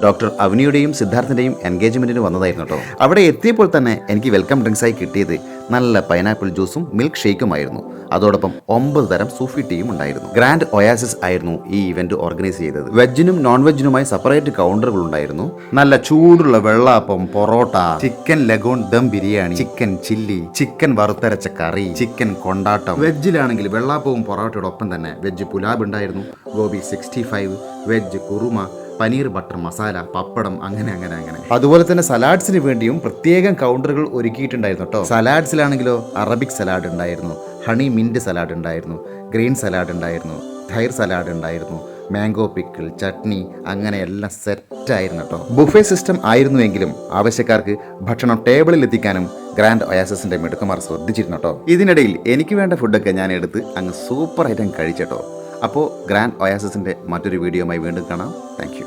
Doctor അവനിയുടെയും സിദ്ധാർത്ഥിൻ്റെയും എൻഗേജ്മെൻറ്റിന് വന്നതായിരുന്നു കേട്ടോ. അവിടെ എത്തിയപ്പോൾ തന്നെ എനിക്ക് വെൽക്കം ഡ്രിങ്ക്സായി കിട്ടിയത് നല്ല പൈനാപ്പിൾ ജ്യൂസും മിൽക്ക് ഷേക്കുമായിരുന്നു. അതോടൊപ്പം 9 തരം സൂഫി ടീയും ഉണ്ടായിരുന്നു. ഗ്രാൻഡ് ഒയാസിസ് ആയിരുന്നു ഈ ഇവന്റ് ഓർഗനൈസ് ചെയ്തത്. വെജിനും നോൺ വെജിനുമായി സെപ്പറേറ്റ് കൗണ്ടറുകൾ ഉണ്ടായിരുന്നു. നല്ല ചൂടുള്ള വെള്ളാപ്പം, പൊറോട്ട, ചിക്കൻ ലഗോൺ dum biryani, chicken chilli, chicken വറുത്തരച്ച കറി, ചിക്കൻ കൊണ്ടാട്ടം. വെജിലാണെങ്കിൽ വെള്ളാപ്പവും പൊറോട്ടയോടൊപ്പം തന്നെ വെജ് പുലാബ് ഉണ്ടായിരുന്നു, ഗോബി 65, വെജ് കുറുമ, പനീർ ബട്ടർ മസാല, പപ്പടം, അങ്ങനെ. അതുപോലെ തന്നെ സലാഡ്സിന് വേണ്ടിയും പ്രത്യേകം കൗണ്ടറുകൾ ഒരുക്കിയിട്ടുണ്ടായിരുന്നു കേട്ടോ. സലാഡ്സിലാണെങ്കിലോ അറബിക് സലാഡ് ഉണ്ടായിരുന്നു, ഹണി മിൻറ്റ് സലാഡ് ഉണ്ടായിരുന്നു, ഗ്രീൻ സലാഡ് ഉണ്ടായിരുന്നു, തൈർ സലാഡ് ഉണ്ടായിരുന്നു, മാംഗോ പിക്കിൾ, ചട്നി, അങ്ങനെ എല്ലാം സെറ്റായിരുന്നു കേട്ടോ. ബുഫേ സിസ്റ്റം ആയിരുന്നുവെങ്കിലും ആവശ്യക്കാർക്ക് ഭക്ഷണം ടേബിളിൽ എത്തിക്കാനും ഗ്രാൻഡ് ഒയാസിസിന്റെ മിടുക്കന്മാർ ശ്രദ്ധിച്ചിരുന്നു കേട്ടോ. ഇതിനിടയിൽ എനിക്ക് വേണ്ട ഫുഡൊക്കെ ഞാൻ എടുത്ത് അങ്ങ് സൂപ്പർ ഐറ്റം കഴിച്ചേട്ടോ. അപ്പോൾ ഗ്രാൻഡ് ഒയാസിസിന്റെ മറ്റൊരു വീഡിയോയുമായി വീണ്ടും കാണാം. Thank you.